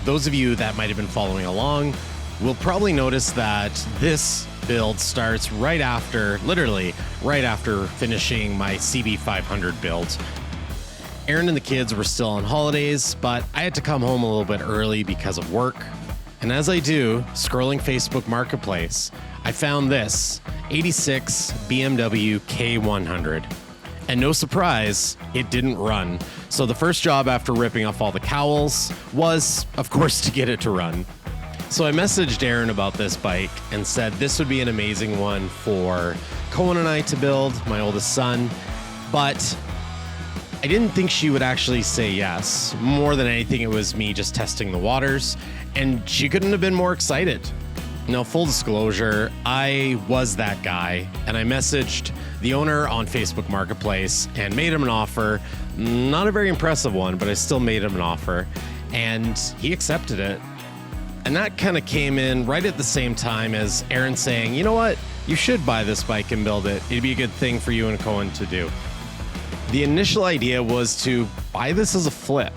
Those of you that might have been following along will probably notice that this build starts right after, literally right after finishing my CB500 build. Aaron and the kids were still on holidays, but I had to come home a little bit early because of work. And as I do, scrolling Facebook Marketplace, I found this 86 BMW K100. And no surprise, it didn't run. So the first job after ripping off all the cowls was, of course, to get it to run. So I messaged Aaron about this bike and said this would be an amazing one for Cohen and I to build, my oldest son. But I didn't think she would actually say yes. More than anything, it was me just testing the waters, and she couldn't have been more excited. Now, full disclosure, I was that guy, and I messaged the owner on Facebook Marketplace and made him an offer. Not a very impressive one, but I still made him an offer, and he accepted it. And that kind of came in right at the same time as Aaron saying, you know what, you should buy this bike and build it. It'd be a good thing for you and Cohen to do. The initial idea was to buy this as a flip.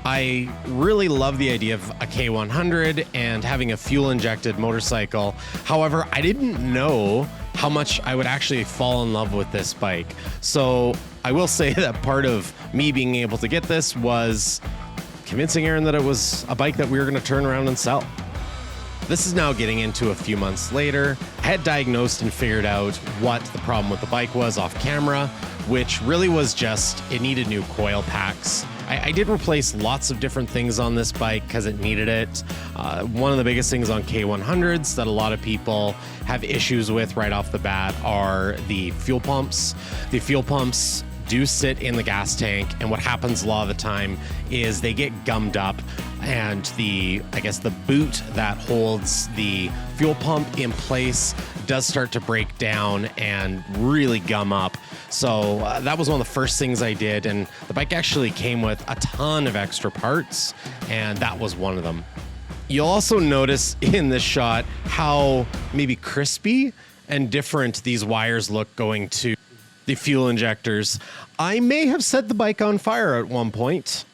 I really love the idea of a K100 and having a fuel-injected motorcycle. However, I didn't know how much I would actually fall in love with this bike. So I will say that part of me being able to get this was convincing Aaron that it was a bike that we were going to turn around and sell. This is now getting into a few months later. I had diagnosed and figured out what the problem with the bike was off camera, which really was just it needed new coil packs. I did replace lots of different things on this bike because it needed it. One of the biggest things on K100s that a lot of people have issues with right off the bat are the fuel pumps. The fuel pumps do sit in the gas tank, and what happens a lot of the time is they get gummed up, and the boot that holds the fuel pump in place does start to break down and really gum up. So that was one of the first things I did, and the bike actually came with a ton of extra parts, and that was one of them. You'll also notice in this shot how maybe crispy and different these wires look going to the fuel injectors. I may have set the bike on fire at one point.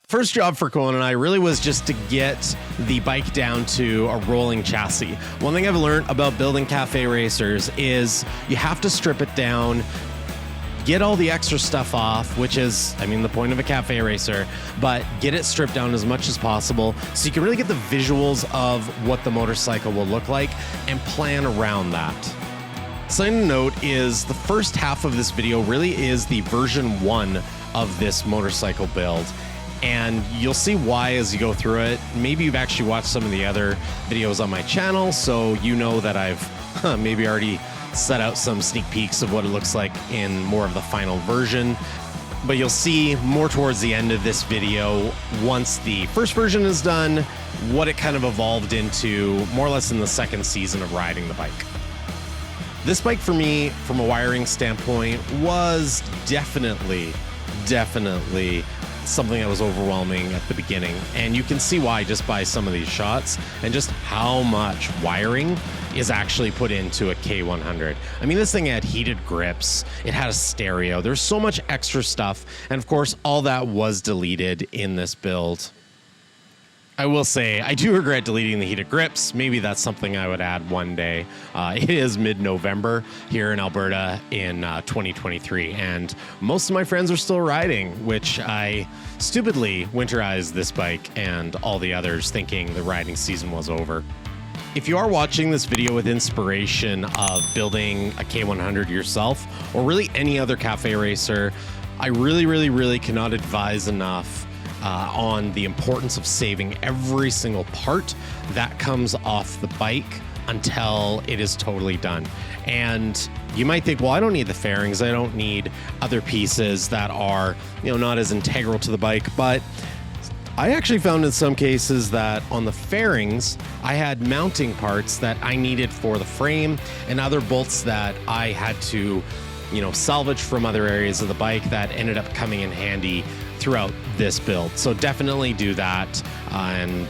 First job for Cohen and I really was just to get the bike down to a rolling chassis. One thing I've learned about building cafe racers is you have to strip it down, get all the extra stuff off, which is, the point of a cafe racer, but get it stripped down as much as possible so you can really get the visuals of what the motorcycle will look like and plan around that. Something to note is the first half of this video really is the version 1 of this motorcycle build. And you'll see why as you go through it. Maybe you've actually watched some of the other videos on my channel, so you know that I've maybe already set out some sneak peeks of what it looks like in more of the final version. But you'll see more towards the end of this video, once the first version is done, what it kind of evolved into more or less in the second season of riding the bike. This bike for me, from a wiring standpoint, was definitely something that was overwhelming at the beginning. And you can see why just by some of these shots and just how much wiring is actually put into a K100. This thing had heated grips, it had a stereo, there's so much extra stuff. And of course, all that was deleted in this build. I will say, I do regret deleting the heated grips. Maybe that's something I would add one day. It is mid-November here in Alberta in 2023, and most of my friends are still riding, which I stupidly winterized this bike and all the others thinking the riding season was over. If you are watching this video with inspiration of building a K100 yourself, or really any other cafe racer, I really cannot advise enough on the importance of saving every single part that comes off the bike until it is totally done. And you might think, well, I don't need the fairings, I don't need other pieces that are, not as integral to the bike. But I actually found in some cases that on the fairings, I had mounting parts that I needed for the frame and other bolts that I had to, salvage from other areas of the bike that ended up coming in handy throughout this build. So definitely do that. And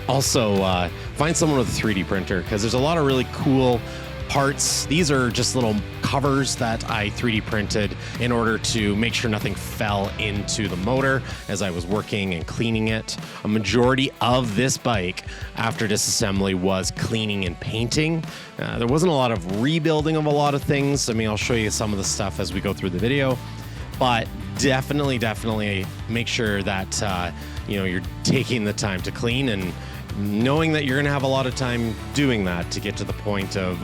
also find someone with a 3D printer, because there's a lot of really cool parts. These are just little covers that I 3D printed in order to make sure nothing fell into the motor as I was working and cleaning it. A majority of this bike after disassembly was cleaning and painting. There wasn't a lot of rebuilding of a lot of things. I mean, I'll show you some of the stuff as we go through the video, but definitely make sure that you're taking the time to clean and knowing that you're going to have a lot of time doing that to get to the point of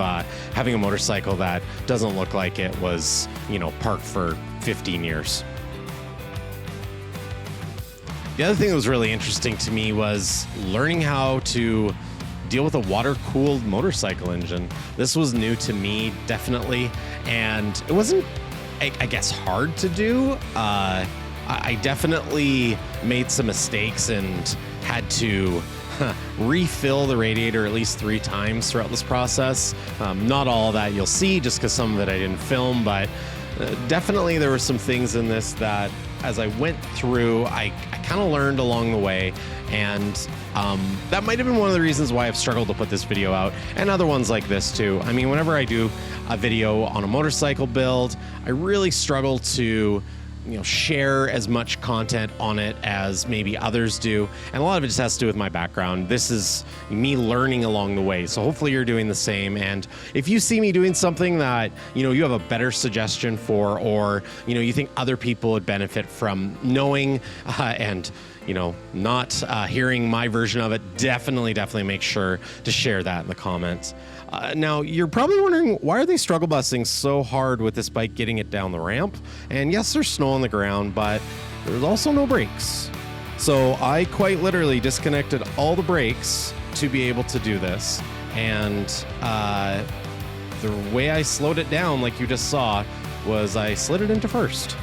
having a motorcycle that doesn't look like it was, parked for 15 years. The other thing that was really interesting to me was learning how to deal with a water-cooled motorcycle engine. This was new to me, definitely, and it wasn't, I guess, hard to do. I definitely made some mistakes and had to refill the radiator at least 3 times throughout this process. Not all of that you'll see, just because some of it I didn't film, but definitely there were some things in this that as I went through, I kind of learned along the way, and that might have been one of the reasons why I've struggled to put this video out, and other ones like this too. I mean, whenever I do a video on a motorcycle build, I really struggle to share as much content on it as maybe others do. And a lot of it just has to do with my background. This is me learning along the way. So hopefully you're doing the same. And if you see me doing something that, you have a better suggestion for, or, you think other people would benefit from knowing and not hearing my version of it, definitely make sure to share that in the comments. Now, you're probably wondering, why are they struggle busing so hard with this bike getting it down the ramp? And yes, there's snow on the ground, but there's also no brakes. So I quite literally disconnected all the brakes to be able to do this. And the way I slowed it down, like you just saw, was I slid it into first.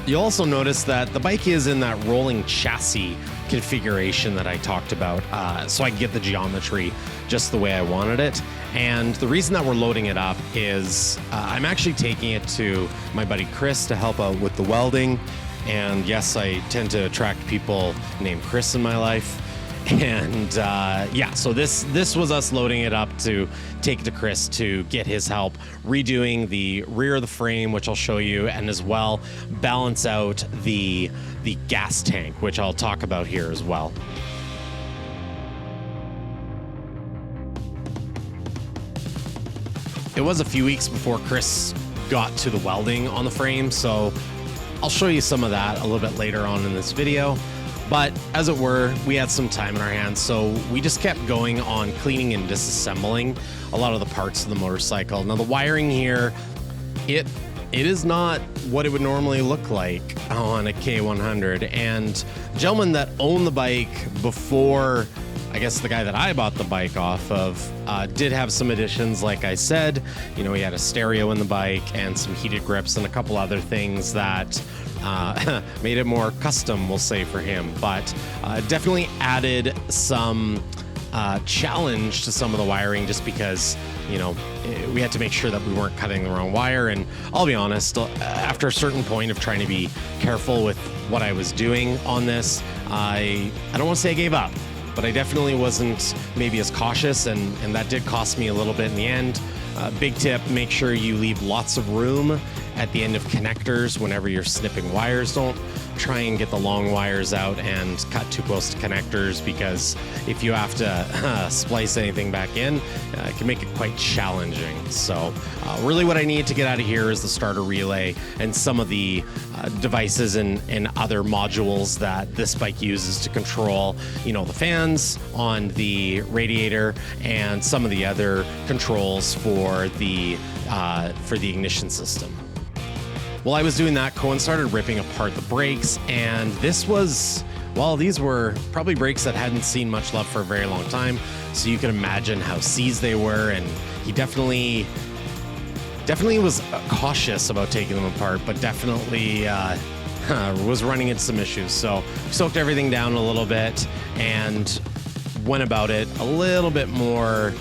You'll also notice that the bike is in that rolling chassis configuration that I talked about, so I can get the geometry just the way I wanted it. And the reason that we're loading it up is I'm actually taking it to my buddy Chris to help out with the welding. And yes, I tend to attract people named Chris in my life. And so this was us loading it up to take it to Chris to get his help redoing the rear of the frame, which I'll show you, and as well balance out the gas tank, which I'll talk about here as well. It was a few weeks before Chris got to the welding on the frame, so I'll show you some of that a little bit later on in this video. But as it were, we had some time in our hands, so we just kept going on cleaning and disassembling a lot of the parts of the motorcycle. Now the wiring here, it is not what it would normally look like on a K100. And the gentleman that owned the bike before, I guess the guy that I bought the bike off of, did have some additions, like I said. He had a stereo in the bike and some heated grips and a couple other things that made it more custom, we'll say, for him. But definitely added some challenge to some of the wiring, just because we had to make sure that we weren't cutting the wrong wire. And I'll be honest, after a certain point of trying to be careful with what I was doing on this, I don't want to say I gave up, but I definitely wasn't maybe as cautious, and that did cost me a little bit in the end. Big tip, make sure you leave lots of room at the end of connectors whenever you're snipping wires. Don't try and get the long wires out and cut too close to connectors, because if you have to splice anything back in, it can make it quite challenging. So really what I need to get out of here is the starter relay and some of the devices and other modules that this bike uses to control, the fans on the radiator and some of the other controls for the ignition system. While I was doing that, Cohen started ripping apart the brakes, and this was, well, these were probably brakes that hadn't seen much love for a very long time, so you can imagine how seized they were, and he definitely was cautious about taking them apart, but definitely was running into some issues. So we soaked everything down a little bit and went about it a little bit more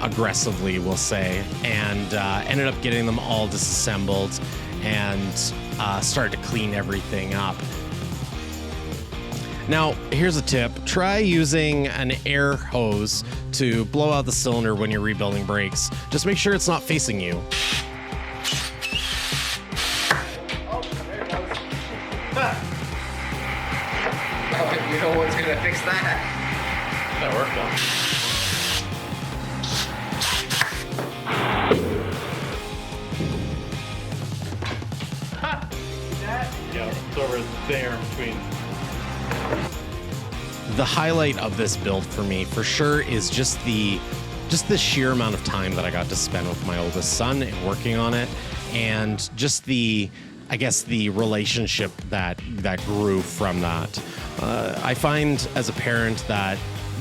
aggressively, we'll say, and ended up getting them all disassembled and started to clean everything up. Now, here's a tip. Try using an air hose to blow out the cylinder when you're rebuilding brakes. Just make sure it's not facing you. You know what's gonna fix that? That worked though. Yeah, it's over there in between. The highlight of this build for me, for sure, is just the sheer amount of time that I got to spend with my oldest son and working on it, and just the relationship that grew from that. I find as a parent that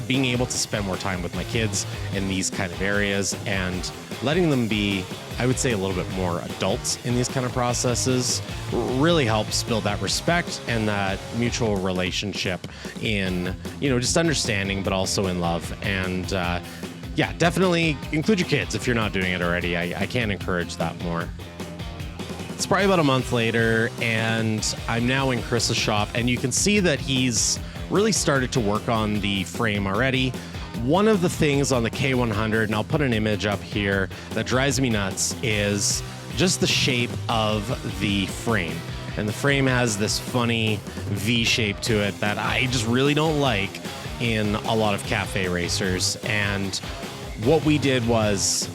being able to spend more time with my kids in these kind of areas and letting them be, I would say, a little bit more adults in these kind of processes really helps build that respect and that mutual relationship in, just understanding, but also in love. And yeah, definitely include your kids if you're not doing it already. I can't encourage that more. It's probably about a month later, and I'm now in Chris's shop, and you can see that he's really started to work on the frame already. One of the things on the K100, and I'll put an image up here, that drives me nuts is just the shape of the frame. And the frame has this funny V shape to it that I just really don't like in a lot of cafe racers. And what we did was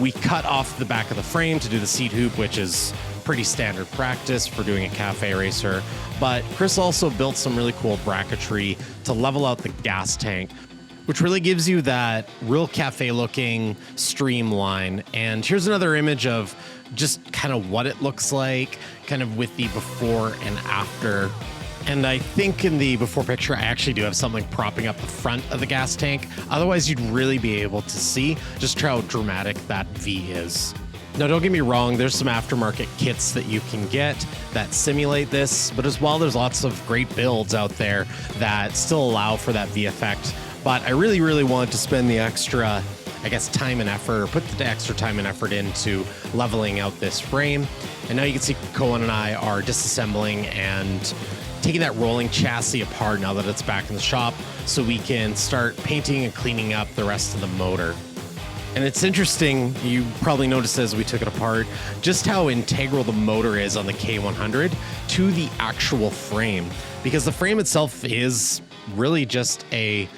we cut off the back of the frame to do the seat hoop, which is pretty standard practice for doing a cafe racer. But Chris also built some really cool bracketry to level out the gas tank, which really gives you that real cafe looking streamline. And here's another image of just kind of what it looks like, kind of with the before and after. And I think in the before picture, I actually do have something propping up the front of the gas tank. Otherwise, you'd really be able to see just how dramatic that V is. Now, don't get me wrong, there's some aftermarket kits that you can get that simulate this, but as well, there's lots of great builds out there that still allow for that V effect. But I really, really wanted to spend the extra, time and effort, or put the extra time and effort into leveling out this frame. And now you can see Cohen and I are disassembling and taking that rolling chassis apart now that it's back in the shop, so we can start painting and cleaning up the rest of the motor. And it's interesting, you probably noticed as we took it apart, just how integral the motor is on the K100 to the actual frame. Because the frame itself is really just a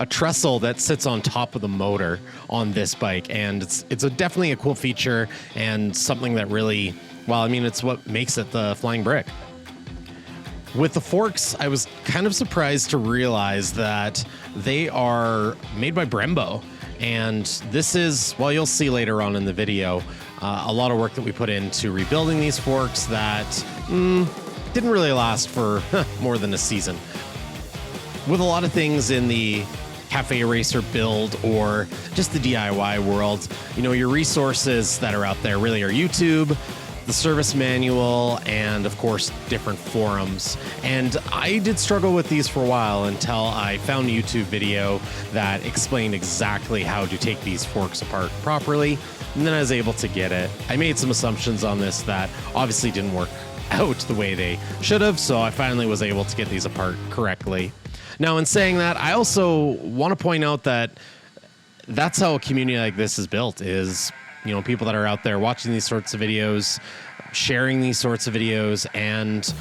trestle that sits on top of the motor on this bike. And it's definitely a cool feature and something that really, it's what makes it the flying brick. With the forks, I was kind of surprised to realize that they are made by Brembo. And this is, you'll see later on in the video, a lot of work that we put into rebuilding these forks that didn't really last for more than a season. With a lot of things in the cafe racer build or just the DIY world, your resources that are out there really are YouTube, the service manual, and of course, different forums. And I did struggle with these for a while until I found a YouTube video that explained exactly how to take these forks apart properly. And then I was able to get it. I made some assumptions on this that obviously didn't work out the way they should have, so I finally was able to get these apart correctly. Now, in saying that, I also want to point out that that's how a community like this is built, is people that are out there watching these sorts of videos, sharing these sorts of videos, and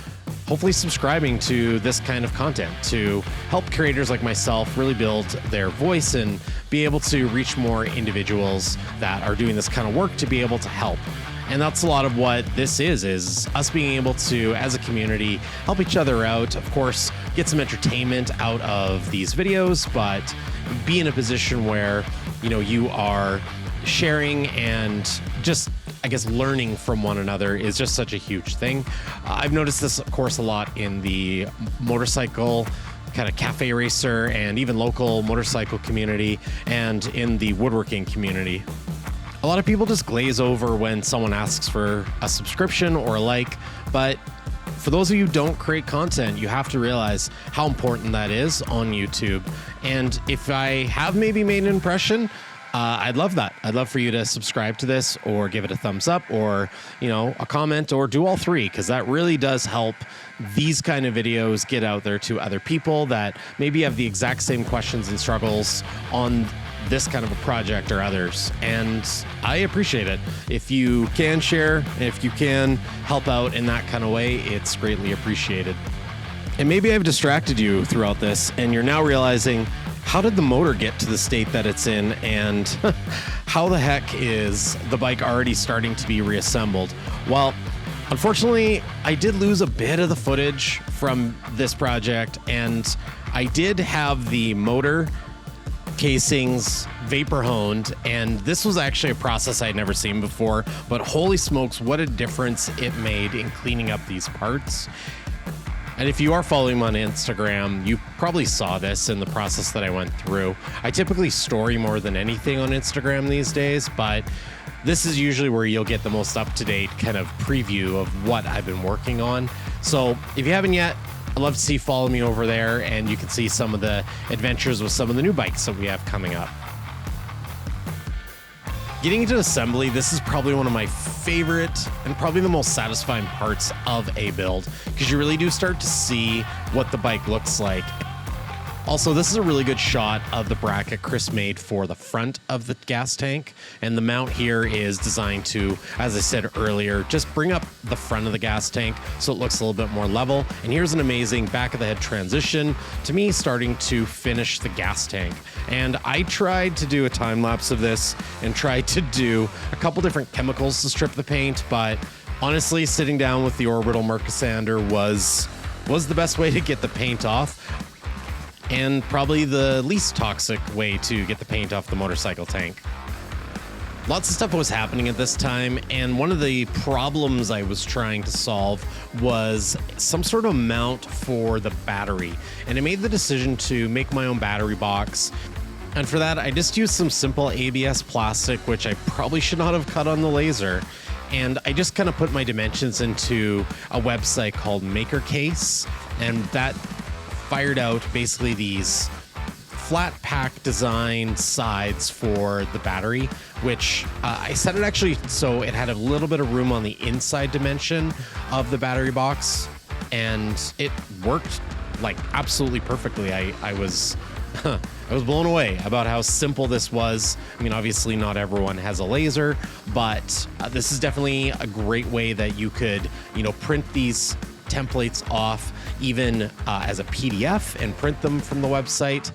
hopefully subscribing to this kind of content to help creators like myself really build their voice and be able to reach more individuals that are doing this kind of work to be able to help. And that's a lot of what this is us being able to, as a community, help each other out. Of course, get some entertainment out of these videos, but be in a position where, you are sharing and just, learning from one another is just such a huge thing. I've noticed this, of course, a lot in the motorcycle kind of cafe racer and even local motorcycle community and in the woodworking community. A lot of people just glaze over when someone asks for a subscription or a like, but for those of you who don't create content, you have to realize how important that is on YouTube. And if I have maybe made an impression, I'd love that. I'd love for you to subscribe to this or give it a thumbs up or, a comment or do all three, because that really does help these kind of videos get out there to other people that maybe have the exact same questions and struggles on this kind of a project or others. And I appreciate it. If you can share, if you can help out in that kind of way, it's greatly appreciated. And maybe I've distracted you throughout this and you're now realizing, how did the motor get to the state that it's in, and how the heck is the bike already starting to be reassembled? Well, unfortunately, I did lose a bit of the footage from this project, and I did have the motor casings vapor honed, and this was actually a process I'd never seen before, but holy smokes, what a difference it made in cleaning up these parts. And if you are following me on Instagram, you probably saw this in the process that I went through. I typically story more than anything on Instagram these days, but this is usually where you'll get the most up-to-date kind of preview of what I've been working on. So if you haven't yet, I'd love to see you follow me over there, and you can see some of the adventures with some of the new bikes that we have coming up. Getting into assembly, this is probably one of my favorite and probably the most satisfying parts of a build, because you really do start to see what the bike looks like. Also, this is a really good shot of the bracket Chris made for the front of the gas tank, and the mount here is designed to, as I said earlier, just bring up the front of the gas tank so it looks a little bit more level. And here's an amazing back of the head transition to me starting to finish the gas tank. And I tried to do a time lapse of this and tried to do a couple different chemicals to strip the paint, but honestly, sitting down with the orbital Mercasander was the best way to get the paint off, and probably the least toxic way to get the paint off the motorcycle tank. Lots of stuff was happening at this time, and one of the problems I was trying to solve was some sort of mount for the battery. And I made the decision to make my own battery box. And for that, I just used some simple ABS plastic, which I probably should not have cut on the laser. And I just kind of put my dimensions into a website called MakerCase, and that fired out basically these flat pack design sides for the battery, which I set it actually so it had a little bit of room on the inside dimension of the battery box, and it worked like absolutely perfectly. I was I was blown away about how simple this was. I mean, obviously not everyone has a laser, but this is definitely a great way that you could, print these templates off even as a PDF and print them from the website.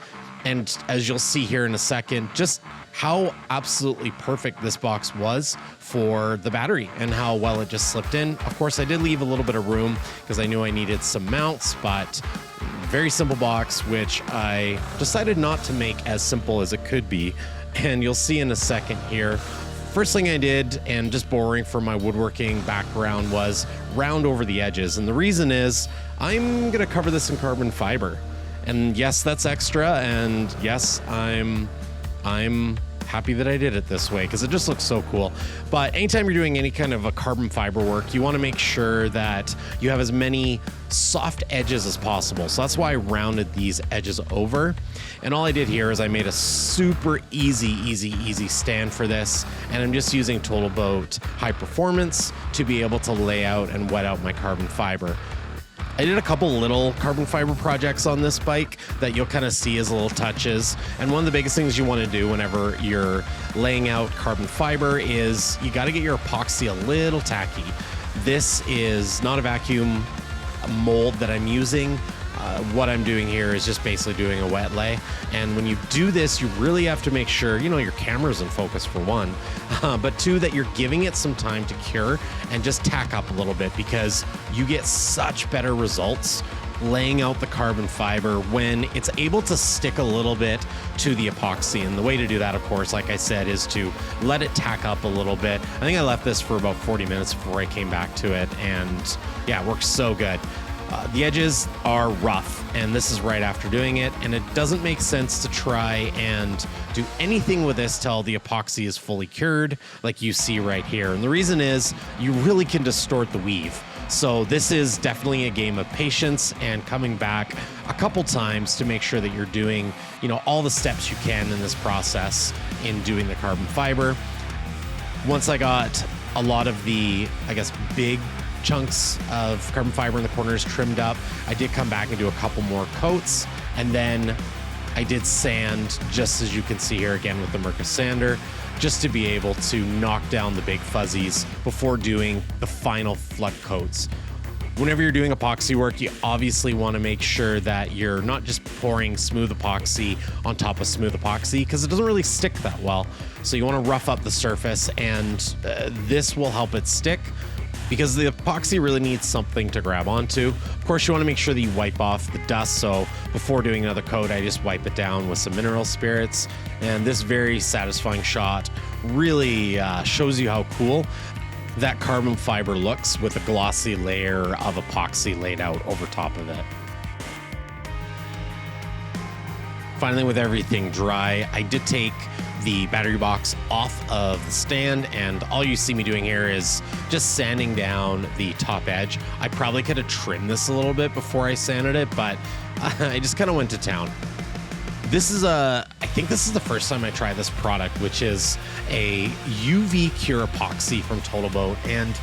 And as you'll see here in a second, just how absolutely perfect this box was for the battery and how well it just slipped in. Of course, I did leave a little bit of room because I knew I needed some mounts, but very simple box, which I decided not to make as simple as it could be. And you'll see in a second here. First thing I did, and just borrowing from my woodworking background, was round over the edges. And the reason is I'm going to cover this in carbon fiber. And yes, that's extra. And yes, I'm happy that I did it this way because it just looks so cool. But anytime you're doing any kind of a carbon fiber work, you want to make sure that you have as many soft edges as possible. So that's why I rounded these edges over. And all I did here is I made a super easy stand for this. And I'm just using Total Boat High Performance to be able to lay out and wet out my carbon fiber. I did a couple little carbon fiber projects on this bike that you'll kind of see as little touches. And one of the biggest things you want to do whenever you're laying out carbon fiber is you got to get your epoxy a little tacky. This is not a vacuum mold that I'm using. What I'm doing here is just basically doing a wet lay. And when you do this, you really have to make sure, your camera's in focus for one, but two, that you're giving it some time to cure and just tack up a little bit, because you get such better results laying out the carbon fiber when it's able to stick a little bit to the epoxy. And the way to do that, of course, like I said, is to let it tack up a little bit. I think I left this for about 40 minutes before I came back to it, and yeah, it works so good. The edges are rough, and this is right after doing it, and it doesn't make sense to try and do anything with this till the epoxy is fully cured, like you see right here. And the reason is you really can distort the weave. So this is definitely a game of patience and coming back a couple times to make sure that you're doing, all the steps you can in this process in doing the carbon fiber. Once I got a lot of the, big chunks of carbon fiber in the corners trimmed up, I did come back and do a couple more coats, and then I did sand, just as you can see here again with the Mirka sander, just to be able to knock down the big fuzzies before doing the final flood coats. Whenever you're doing epoxy work, you obviously want to make sure that you're not just pouring smooth epoxy on top of smooth epoxy, because it doesn't really stick that well. So you want to rough up the surface, and this will help it stick, because the epoxy really needs something to grab onto. Of course, you want to make sure that you wipe off the dust. So before doing another coat, I just wipe it down with some mineral spirits. And this very satisfying shot really shows you how cool that carbon fiber looks with a glossy layer of epoxy laid out over top of it. Finally, with everything dry, I did take the battery box off of the stand, and all you see me doing here is just sanding down the top edge. I probably could have trimmed this a little bit before I sanded it, but I just kind of went to town. I think this is the first time I tried this product, which is a UV Cure epoxy from Total Boat. And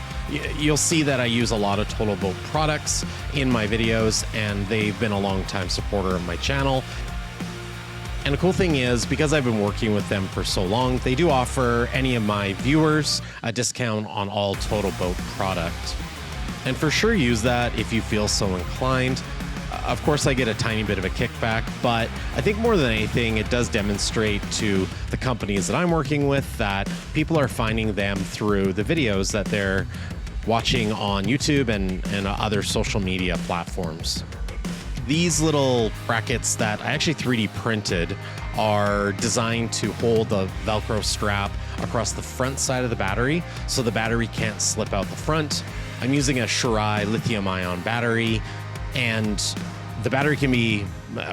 you'll see that I use a lot of Total Boat products in my videos, and they've been a long-time supporter of my channel. And the cool thing is, because I've been working with them for so long, they do offer any of my viewers a discount on all Total Boat product. And for sure, use that if you feel so inclined. Of course, I get a tiny bit of a kickback, but I think more than anything, it does demonstrate to the companies that I'm working with that people are finding them through the videos that they're watching on YouTube and other social media platforms. These little brackets that I actually 3D printed are designed to hold the Velcro strap across the front side of the battery so the battery can't slip out the front. I'm using a Shirai lithium-ion battery, and the battery can be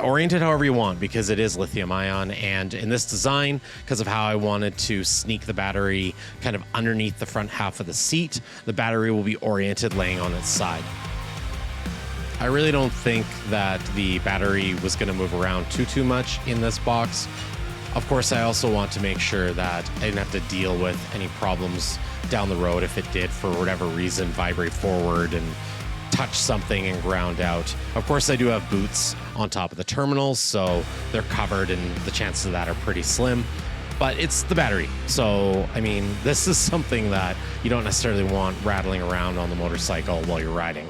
oriented however you want because it is lithium-ion. And in this design, because of how I wanted to sneak the battery kind of underneath the front half of the seat, the battery will be oriented laying on its side. I really don't think that the battery was going to move around too much in this box. Of course, I also want to make sure that I didn't have to deal with any problems down the road if it did, for whatever reason, vibrate forward and touch something and ground out. Of course, I do have boots on top of the terminals, so they're covered and the chances of that are pretty slim. But it's the battery. So, I mean, this is something that you don't necessarily want rattling around on the motorcycle while you're riding.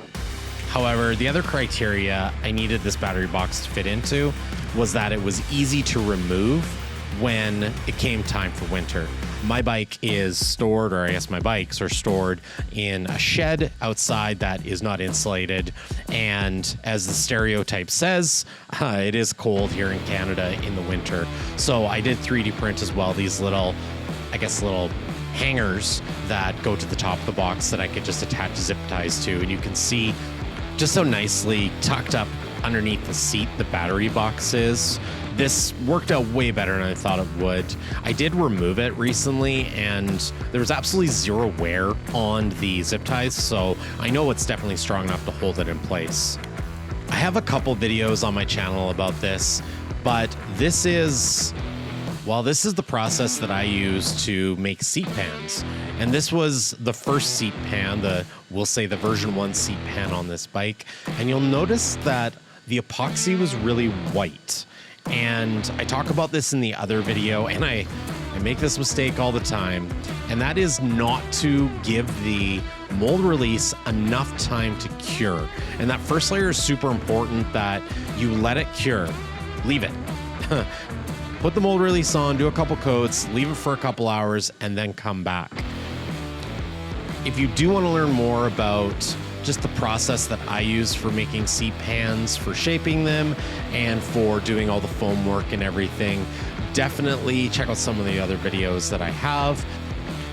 However, the other criteria I needed this battery box to fit into was that it was easy to remove when it came time for winter. My bike is stored, or I guess my bikes are stored in a shed outside that is not insulated. And as the stereotype says, it is cold here in Canada in the winter. So I did 3D print as well, these little hangers that go to the top of the box that I could just attach zip ties to. And you can see just how nicely tucked up underneath the seat the battery box is. This worked out way better than I thought it would. I did remove it recently, and there was absolutely zero wear on the zip ties, so I know it's definitely strong enough to hold it in place. I have a couple videos on my channel about this, but this is the process that I use to make seat pans. And this was the first seat pan, we'll say the version 1 seat pan on this bike. And you'll notice that the epoxy was really white. And I talk about this in the other video, and I make this mistake all the time, and that is not to give the mold release enough time to cure. And that first layer is super important, that you let it cure. Leave it. Put the mold release on, do a couple coats, leave it for a couple hours, and then come back. If you do want to learn more about just the process that I use for making seat pans, for shaping them, and for doing all the foam work and everything, definitely check out some of the other videos that I have.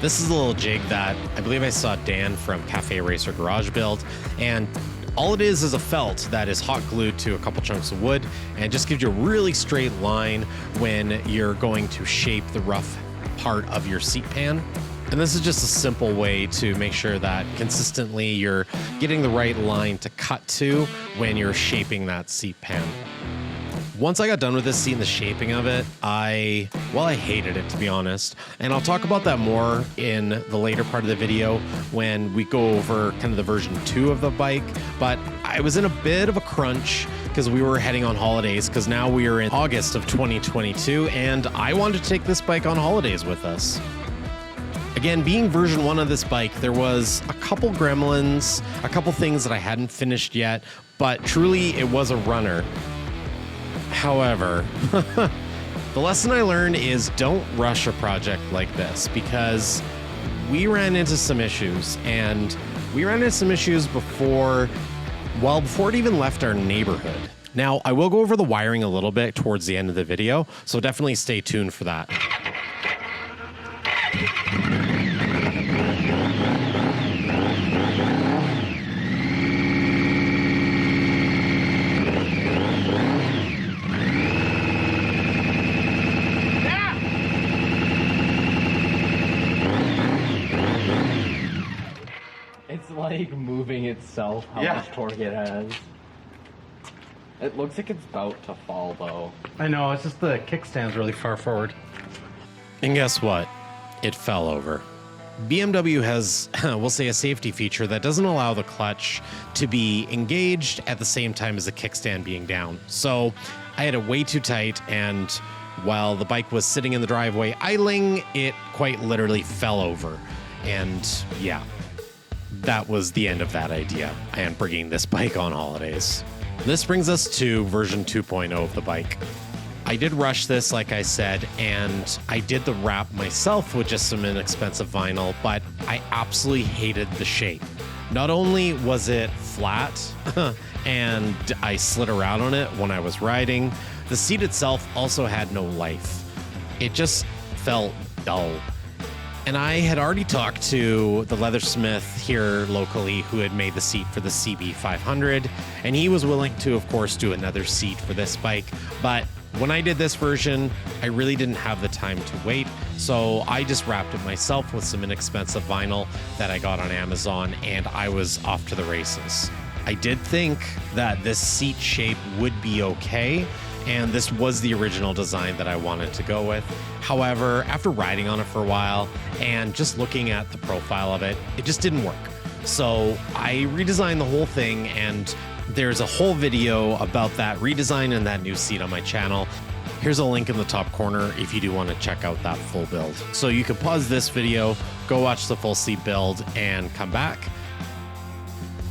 This is a little jig that I believe I saw Dan from Cafe Racer Garage build, and all it is a felt that is hot glued to a couple chunks of wood, and it just gives you a really straight line when you're going to shape the rough part of your seat pan. And this is just a simple way to make sure that consistently you're getting the right line to cut to when you're shaping that seat pan. Once I got done with this seat and the shaping of it, I hated it, to be honest. And I'll talk about that more in the later part of the video when we go over kind of the version 2 of the bike. But I was in a bit of a crunch because we were heading on holidays, because now we are in August of 2022 and I wanted to take this bike on holidays with us. Again, being version 1 of this bike, there was a couple gremlins, a couple things that I hadn't finished yet, but truly it was a runner. However, the lesson I learned is don't rush a project like this, because we ran into some issues, and we ran into some issues before it even left our neighborhood. Now, I will go over the wiring a little bit towards the end of the video, so definitely stay tuned for that. It's like moving itself, how much torque it has. It looks like it's about to fall though. I know, it's just the kickstand's really far forward. And guess what? It fell over. BMW has, we'll say, a safety feature that doesn't allow the clutch to be engaged at the same time as the kickstand being down. So I had it way too tight, and while the bike was sitting in the driveway idling, it quite literally fell over. And yeah, that was the end of that idea and bringing this bike on holidays. This brings us to version 2.0 of the bike. I did rush this, like I said, and I did the wrap myself with just some inexpensive vinyl, but I absolutely hated the shape. Not only was it flat and I slid around on it when I was riding, the seat itself also had no life. It just felt dull. And I had already talked to the leathersmith here locally who had made the seat for the CB500, and he was willing to, of course, do another seat for this bike. But when I did this version, I really didn't have the time to wait, so I just wrapped it myself with some inexpensive vinyl that I got on Amazon, and I was off to the races. I did think that this seat shape would be okay, and this was the original design that I wanted to go with. However, after riding on it for a while and just looking at the profile of it, it just didn't work. So I redesigned the whole thing, and there's a whole video about that redesign and that new seat on my channel. Here's a link in the top corner if you do want to check out that full build. So you can pause this video, go watch the full seat build, and come back.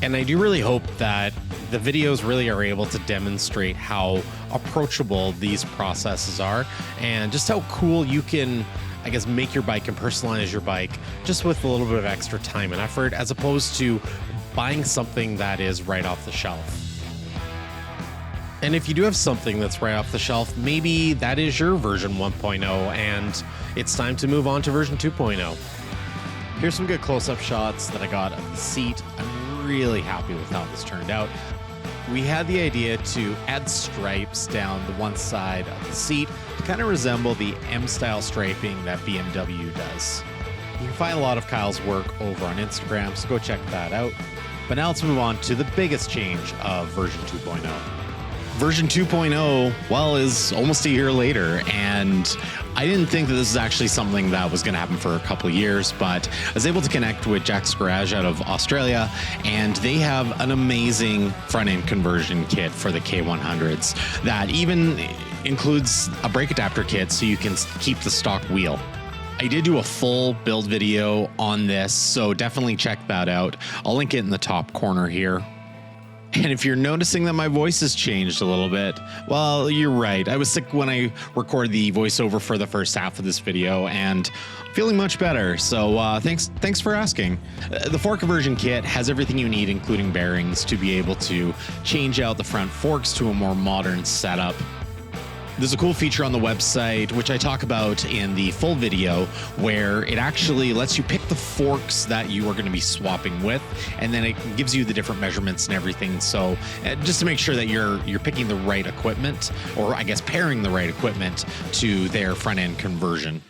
And I do really hope that the videos really are able to demonstrate how approachable these processes are and just how cool you can, I guess, make your bike and personalize your bike just with a little bit of extra time and effort, as opposed to buying something that is right off the shelf. And if you do have something that's right off the shelf, maybe that is your version 1.0 and it's time to move on to version 2.0. Here's some good close-up shots that I got of the seat. I'm really happy with how this turned out. We had the idea to add stripes down the one side of the seat to kind of resemble the M-style striping that BMW does. You can find a lot of Kyle's work over on Instagram, so go check that out. But now let's move on to the biggest change of version 2.0. Version 2.0, well, is almost a year later, and I didn't think that this is actually something that was going to happen for a couple of years, but I was able to connect with Jack's Garage out of Australia, and they have an amazing front-end conversion kit for the K100s that even includes a brake adapter kit so you can keep the stock wheel. I did do a full build video on this, so definitely check that out. I'll link it in the top corner here. And if you're noticing that my voice has changed a little bit, well, you're right. I was sick when I recorded the voiceover for the first half of this video, and feeling much better. So thanks for asking. The fork conversion kit has everything you need, including bearings, to be able to change out the front forks to a more modern setup. There's a cool feature on the website, which I talk about in the full video, where it actually lets you pick the forks that you are going to be swapping with, and then it gives you the different measurements and everything. So just to make sure that you're picking the right equipment, or I guess pairing the right equipment to their front end conversion.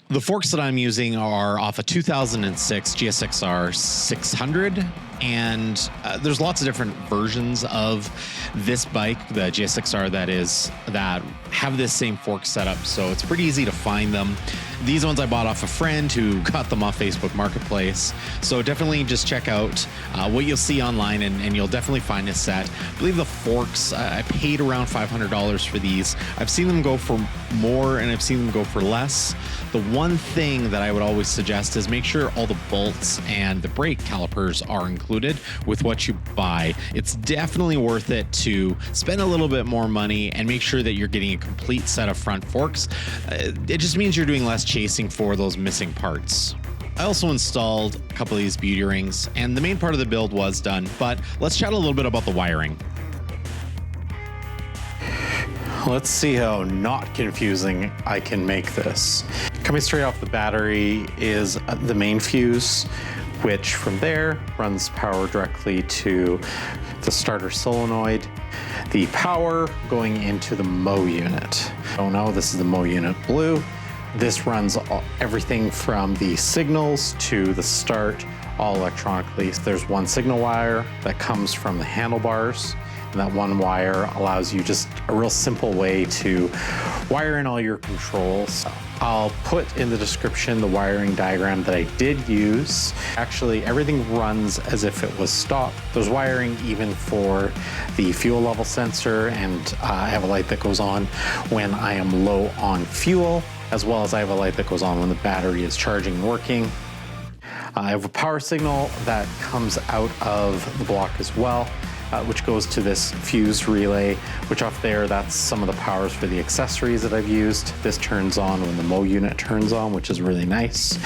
The forks that I'm using are off a 2006 GSX-R 600, and there's lots of different versions of this bike, the GSX-R that have this same fork setup, so it's pretty easy to find them. These ones I bought off a friend who got them off Facebook Marketplace, so definitely just check out what you'll see online, and you'll definitely find a set. I believe the forks, I paid around $500 for these. I've seen them go for more, and I've seen them go for less. The one thing that I would always suggest is make sure all the bolts and the brake calipers are included with what you buy. It's definitely worth it to spend a little bit more money and make sure that you're getting a complete set of front forks. It just means you're doing less chasing for those missing parts. I also installed a couple of these beauty rings, and the main part of the build was done, but let's chat a little bit about the wiring. Let's see how not confusing I can make this. Coming straight off the battery is the main fuse, which from there runs power directly to the starter solenoid. The power going into the MO unit. Oh no, this is the MO unit blue. This runs everything from the signals to the start, all electronically. So there's one signal wire that comes from the handlebars, and that one wire allows you just a real simple way to wire in all your controls. I'll put in the description the wiring diagram that I did use. Actually, everything runs as if it was stock. There's wiring even for the fuel level sensor, and I have a light that goes on when I am low on fuel, as well as I have a light that goes on when the battery is charging and working. I have a power signal that comes out of the block as well, which goes to this fuse relay, which off there, that's some of the powers for the accessories that I've used. This turns on when the MO unit turns on, which is really nice.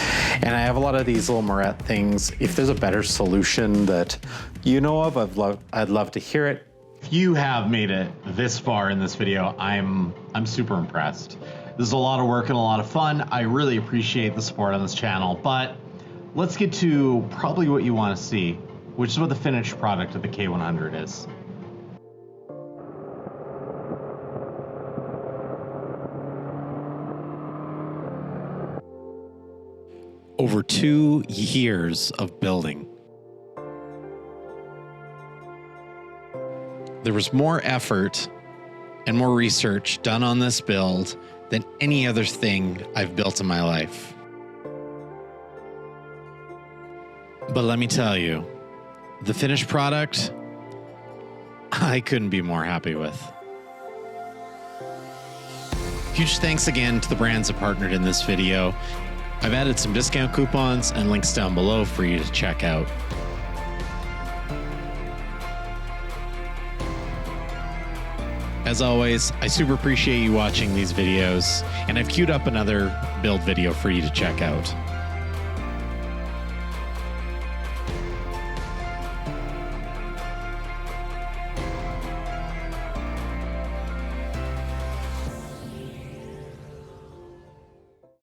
And I have a lot of these little Moret things. If there's a better solution that you know of, I'd love to hear it. If you have made it this far in this video, I'm super impressed. This is a lot of work and a lot of fun. I really appreciate the support on this channel, but let's get to probably what you want to see, which is what the finished product of the K100 is. Over 2 years of building. There was more effort and more research done on this build than any other thing I've built in my life. But let me tell you, the finished product, I couldn't be more happy with. Huge thanks again to the brands that partnered in this video. I've added some discount coupons and links down below for you to check out. As always, I super appreciate you watching these videos, and I've queued up another build video for you to check out.